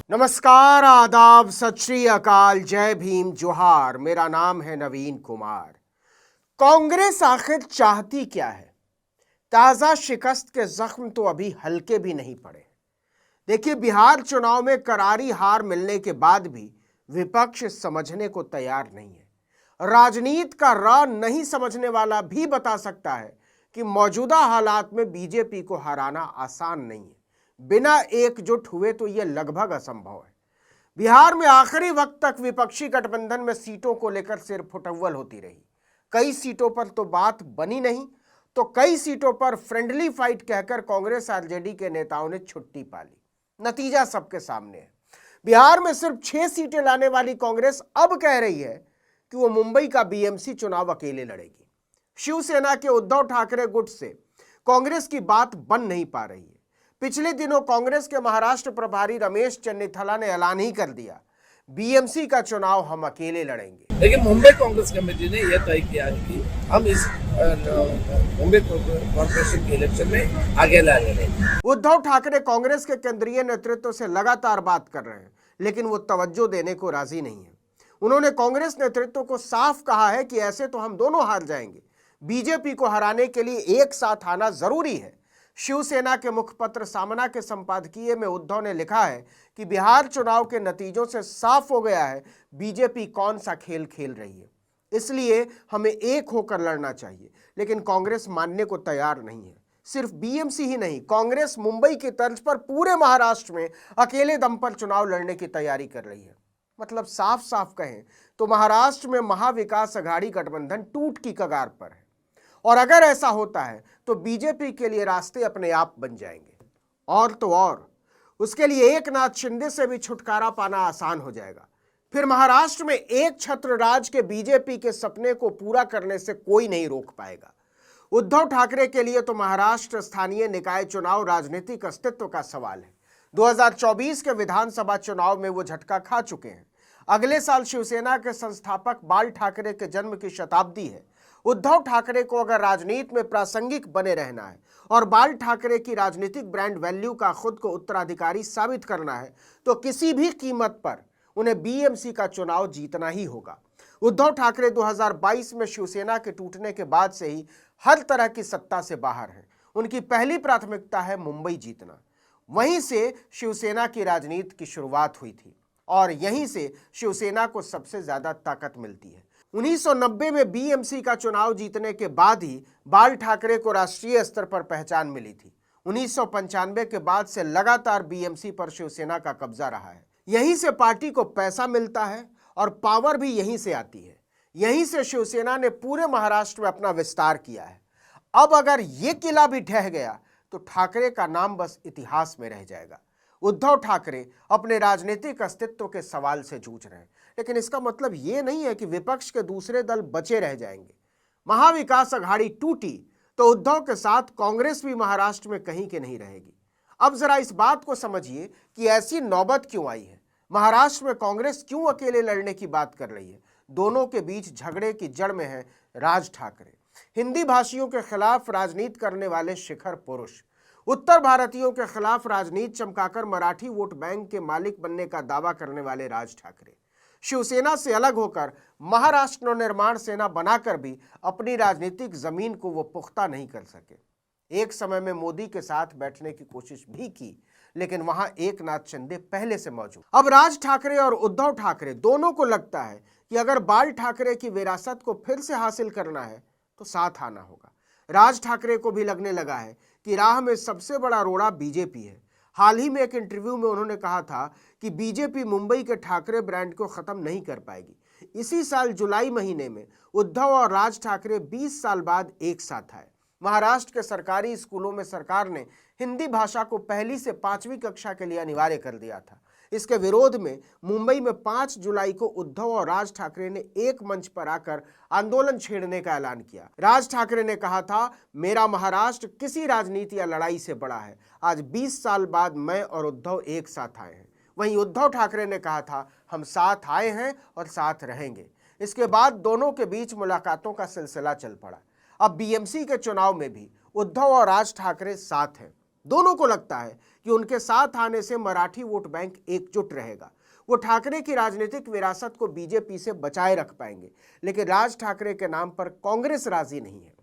नमस्कार, आदाब, सत श्री अकाल, जय भीम, जोहार। मेरा नाम है नवीन कुमार। कांग्रेस आखिर चाहती क्या है? ताजा शिकस्त के जख्म तो अभी हल्के भी नहीं पड़े। देखिए, बिहार चुनाव में करारी हार मिलने के बाद भी विपक्ष समझने को तैयार नहीं है। राजनीति का राह नहीं समझने वाला भी बता सकता है कि मौजूदा हालात में बीजेपी को हराना आसान नहीं है। बिना एकजुट हुए तो यह लगभग असंभव है। बिहार में आखिरी वक्त तक विपक्षी गठबंधन में सीटों को लेकर सिर फुटअव्वल होती रही। कई सीटों पर तो बात बनी नहीं, तो कई सीटों पर फ्रेंडली फाइट कहकर कांग्रेस आरजेडी के नेताओं ने छुट्टी पा ली। नतीजा सबके सामने है। बिहार में सिर्फ 6 सीटें लाने वाली कांग्रेस अब कह रही है कि वो मुंबई का बीएमसी चुनाव अकेले लड़ेगी। शिवसेना के उद्धव ठाकरे गुट से कांग्रेस की बात बन नहीं पा रही है। पिछले दिनों कांग्रेस के महाराष्ट्र प्रभारी रमेश चन्नीथला ने ऐलान ही कर दिया, बीएमसी का चुनाव हम अकेले लड़ेंगे। लेकिन मुंबई कांग्रेस कमेटी ने यह तय किया है कि हम इस मुंबई कॉर्पोरेशन के इलेक्शन में आगे ला लेंगे। उद्धव ठाकरे कांग्रेस के केंद्रीय नेतृत्व से लगातार बात कर रहे हैं, लेकिन वो तवज्जो देने को राजी नहीं है। उन्होंने कांग्रेस नेतृत्व को साफ कहा है कि ऐसे तो हम दोनों हार जाएंगे। बीजेपी को हराने के लिए एक साथ आना जरूरी है। शिवसेना के मुखपत्र सामना के संपादकीय में उद्धव ने लिखा है कि बिहार चुनाव के नतीजों से साफ हो गया है बीजेपी कौन सा खेल खेल रही है, इसलिए हमें एक होकर लड़ना चाहिए। लेकिन कांग्रेस मानने को तैयार नहीं है। सिर्फ बीएमसी ही नहीं, कांग्रेस मुंबई की तर्ज पर पूरे महाराष्ट्र में अकेले दम पर चुनाव लड़ने की तैयारी कर रही है। मतलब साफ साफ कहें तो महाराष्ट्र में महाविकास अघाड़ी गठबंधन टूट की कगार पर है, और अगर ऐसा होता है तो बीजेपी के लिए रास्ते अपने आप बन जाएंगे। और तो और उसके लिए एकनाथ शिंदे से भी छुटकारा पाना आसान हो जाएगा। फिर महाराष्ट्र में एक छत्र राज के बीजेपी के सपने को पूरा करने से कोई नहीं रोक पाएगा। उद्धव ठाकरे के लिए तो महाराष्ट्र स्थानीय निकाय चुनाव राजनीतिक अस्तित्व का सवाल है। 2024 के विधानसभा चुनाव में वो झटका खा चुके हैं। अगले साल शिवसेना के संस्थापक बाल ठाकरे के जन्म की शताब्दी है। उद्धव ठाकरे को अगर राजनीति में प्रासंगिक बने रहना है और बाल ठाकरे की राजनीतिक ब्रांड वैल्यू का खुद को उत्तराधिकारी साबित करना है, तो किसी भी कीमत पर उन्हें बीएमसी का चुनाव जीतना ही होगा। उद्धव ठाकरे 2022 में शिवसेना के टूटने के बाद से ही हर तरह की सत्ता से बाहर हैं। उनकी पहली प्राथमिकता है मुंबई जीतना। वहीं से शिवसेना की राजनीति की शुरुआत हुई थी और यहीं से शिवसेना को सबसे ज्यादा ताकत मिलती है। 1990 में बीएमसी का चुनाव जीतने के बाद ही बाल ठाकरे को राष्ट्रीय स्तर पर पहचान मिली थी। 1995 के बाद से लगातार बीएमसी पर शिवसेना का कब्जा रहा है। यहीं से पार्टी को पैसा मिलता है और पावर भी यहीं से आती है। यहीं से शिवसेना ने पूरे महाराष्ट्र में अपना विस्तार किया है। अब अगर ये किला भी ढह गया तो ठाकरे का नाम बस इतिहास में रह जाएगा। उद्धव ठाकरे अपने राजनीतिक अस्तित्व के सवाल से जूझ रहे हैं, लेकिन इसका मतलब ये नहीं है कि विपक्ष के दूसरे दल बचे रह जाएंगे। महाविकास अघाड़ी टूटी तो उद्धव के साथ कांग्रेस भी महाराष्ट्र में कहीं के नहीं रहेगी। अब जरा इस बात को समझिए कि ऐसी नौबत क्यों आई है। महाराष्ट्र में कांग्रेस क्यों अकेले लड़ने की बात कर रही है? दोनों के बीच झगड़े की जड़ में है राज ठाकरे, हिंदी भाषियों के खिलाफ राजनीति करने वाले शिखर पुरुष, उत्तर भारतीयों के खिलाफ राजनीति चमकाकर मराठी वोट बैंक के मालिक बनने का दावा करने वाले राज ठाकरे, शिवसेना से अलग होकर महाराष्ट्र निर्माण सेना बनाकर भी अपनी राजनीतिक जमीन को वो पुख्ता नहीं कर सके। एक समय में मोदी के साथ बैठने की कोशिश भी की, लेकिन वहां एकनाथ शिंदे पहले से मौजूद। अब राज ठाकरे और उद्धव ठाकरे दोनों को लगता है कि अगर बाल ठाकरे की विरासत को फिर से हासिल करना है तो साथ आना होगा। राज ठाकरे को भी लगने लगा है कि राह में सबसे बड़ा रोड़ा बीजेपी है। हाल ही में एक इंटरव्यू में उन्होंने कहा था कि बीजेपी मुंबई के ठाकरे ब्रांड को खत्म नहीं कर पाएगी। इसी साल जुलाई महीने में उद्धव और राज ठाकरे 20 साल बाद एक साथ आए। महाराष्ट्र के सरकारी स्कूलों में सरकार ने हिंदी भाषा को पहली से 5वीं कक्षा के लिए अनिवार्य कर दिया था। इसके विरोध में मुंबई में 5 जुलाई को उद्धव और राज ठाकरे ने एक मंच पर आकर आंदोलन छेड़ने का ऐलान किया। राज ठाकरे ने कहा था, मेरा महाराष्ट्र किसी राजनीति या लड़ाई से बड़ा है। आज 20 साल बाद मैं और उद्धव एक साथ आए हैं। वहीं उद्धव ठाकरे ने कहा था, हम साथ आए हैं और साथ रहेंगे। इसके बाद दोनों के बीच मुलाकातों का सिलसिला चल पड़ा। अब बीएमसी के चुनाव में भी उद्धव और राज ठाकरे साथ हैं। दोनों को लगता है कि उनके साथ आने से मराठी वोट बैंक एकजुट रहेगा। वो ठाकरे की राजनीतिक विरासत को बीजेपी से बचाए रख पाएंगे, लेकिन राज ठाकरे के नाम पर कांग्रेस राजी नहीं है।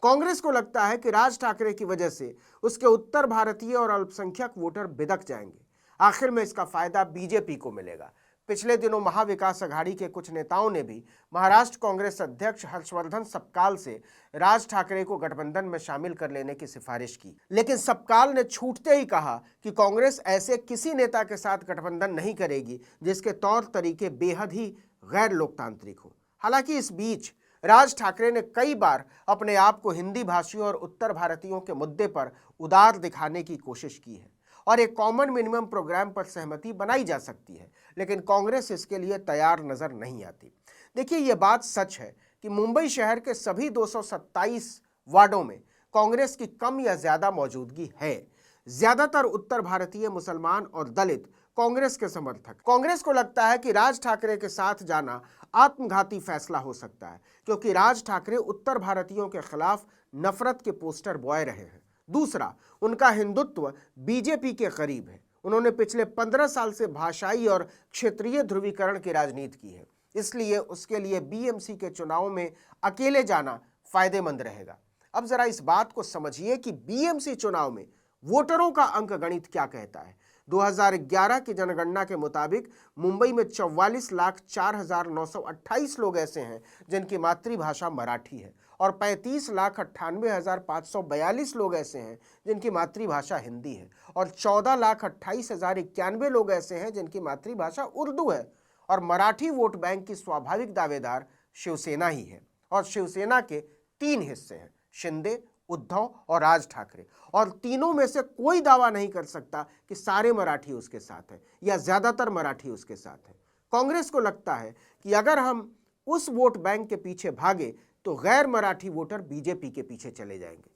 कांग्रेस को लगता है कि राज ठाकरे की वजह से उसके उत्तर भारतीय और अल्पसंख्यक वोटर बिदक जाएंगे। आखिर में इसका फायदा बीजेपी को मिलेगा। पिछले दिनों महाविकास अघाड़ी के कुछ नेताओं ने भी महाराष्ट्र कांग्रेस अध्यक्ष हर्षवर्धन सपकाल से राज ठाकरे को गठबंधन में शामिल कर लेने की सिफारिश की, लेकिन सपकाल ने छूटते ही कहा कि कांग्रेस ऐसे किसी नेता के साथ गठबंधन नहीं करेगी जिसके तौर तरीके बेहद ही गैर लोकतांत्रिक हो। हालांकि इस बीच राज ठाकरे ने कई बार अपने आप को हिंदी भाषियों और उत्तर भारतीयों के मुद्दे पर उदार दिखाने की कोशिश की है और एक कॉमन मिनिमम प्रोग्राम पर सहमति बनाई जा सकती है, लेकिन कांग्रेस इसके लिए तैयार नजर नहीं आती। देखिए, यह बात सच है कि मुंबई शहर के सभी 227 वार्डों में कांग्रेस की कम या ज्यादा मौजूदगी है। ज्यादातर उत्तर भारतीय मुसलमान और दलित कांग्रेस के समर्थक। कांग्रेस को लगता है कि राज ठाकरे के साथ जाना आत्मघाती फैसला हो सकता है, क्योंकि राज ठाकरे उत्तर भारतीयों के खिलाफ नफरत के पोस्टर बॉय रहे हैं। दूसरा, उनका हिंदुत्व बीजेपी के करीब है। उन्होंने पिछले 15 साल से भाषाई और क्षेत्रीय ध्रुवीकरण की राजनीति की है, इसलिए उसके लिए बीएमसी के चुनाव में अकेले जाना फायदेमंद रहेगा। अब जरा इस बात को समझिए कि बीएमसी चुनाव में वोटरों का अंकगणित क्या कहता है। 2011 की जनगणना के मुताबिक मुंबई में 44,04,928 लोग ऐसे हैं जिनकी मातृभाषा मराठी है और 35,98,542 लोग ऐसे हैं जिनकी मातृभाषा हिंदी है और 14,28,091 लोग ऐसे हैं जिनकी मातृभाषा उर्दू है। और मराठी वोट बैंक की स्वाभाविक दावेदार शिवसेना ही है और शिवसेना के 3 हिस्से हैं, शिंदे, उद्धव और राज ठाकरे, और तीनों में से कोई दावा नहीं कर सकता कि सारे मराठी उसके साथ हैं या ज्यादातर मराठी उसके साथ हैं। कांग्रेस को लगता है कि अगर हम उस वोट बैंक के पीछे भागे तो गैर मराठी वोटर बीजेपी के पीछे चले जाएंगे।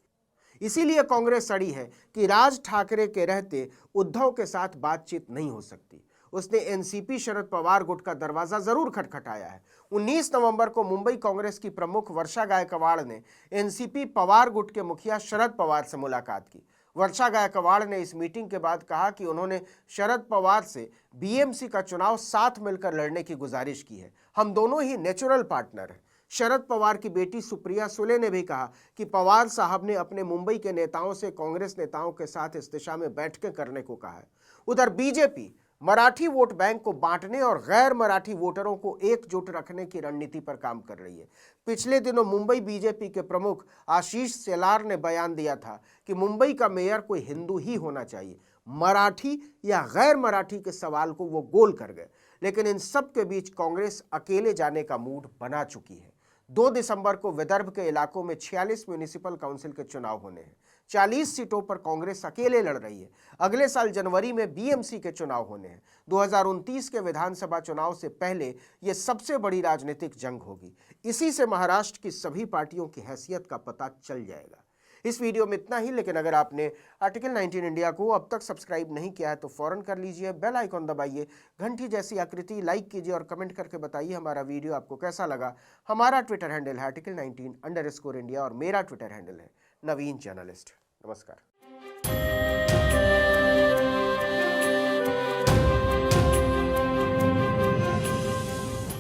इसीलिए कांग्रेस अड़ी है कि राज ठाकरे के रहते उद्धव के साथ बातचीत नहीं हो सकती। उसने एनसीपी शरद पवार गुट का दरवाजा जरूर खटखटाया है। 19 नवंबर को मुंबई कांग्रेस की प्रमुख वर्षा गायकवाड़ ने एनसीपी पवार गुट के मुखिया शरद पवार से मुलाकात की। वर्षा गायकवाड़ ने इस मीटिंग के बाद कहा कि उन्होंने शरद पवार से बीएमसी का चुनाव साथ मिलकर लड़ने की गुजारिश की है। हम दोनों ही नेचुरल पार्टनर हैं। शरद पवार की बेटी सुप्रिया सुले ने भी कहा कि पवार साहब ने अपने मुंबई के नेताओं से कांग्रेस नेताओं के साथ इस दिशा में बैठकें करने को कहा है। उधर बीजेपी मराठी वोट बैंक को बांटने और गैर मराठी वोटरों को एकजुट रखने की रणनीति पर काम कर रही है। पिछले दिनों मुंबई बीजेपी के प्रमुख आशीष सेलार ने बयान दिया था कि मुंबई का मेयर कोई हिंदू ही होना चाहिए। मराठी या गैर मराठी के सवाल को वो गोल कर गए, लेकिन इन सब के बीच कांग्रेस अकेले जाने का मूड बना चुकी है। 2 दिसंबर को विदर्भ के इलाकों में 46 म्यूनिसिपल काउंसिल के चुनाव होने हैं। 40 सीटों पर कांग्रेस अकेले लड़ रही है। अगले साल जनवरी में बीएमसी के चुनाव होने हैं। 2029 के विधानसभा चुनाव से पहले यह सबसे बड़ी राजनीतिक जंग होगी। इसी से महाराष्ट्र की सभी पार्टियों की हैसियत का पता चल जाएगा। इस वीडियो में इतना ही, लेकिन अगर आपने आर्टिकल 19 इंडिया को अब तक सब्सक्राइब नहीं किया है तो फौरन कर लीजिए। बेल आइकॉन दबाइए, घंटी जैसी आकृति लाइक कीजिए और कमेंट करके बताइए हमारा वीडियो आपको कैसा लगा। हमारा ट्विटर हैंडल है article19_India और मेरा ट्विटर हैंडल है नवीन जर्नलिस्ट। नमस्कार।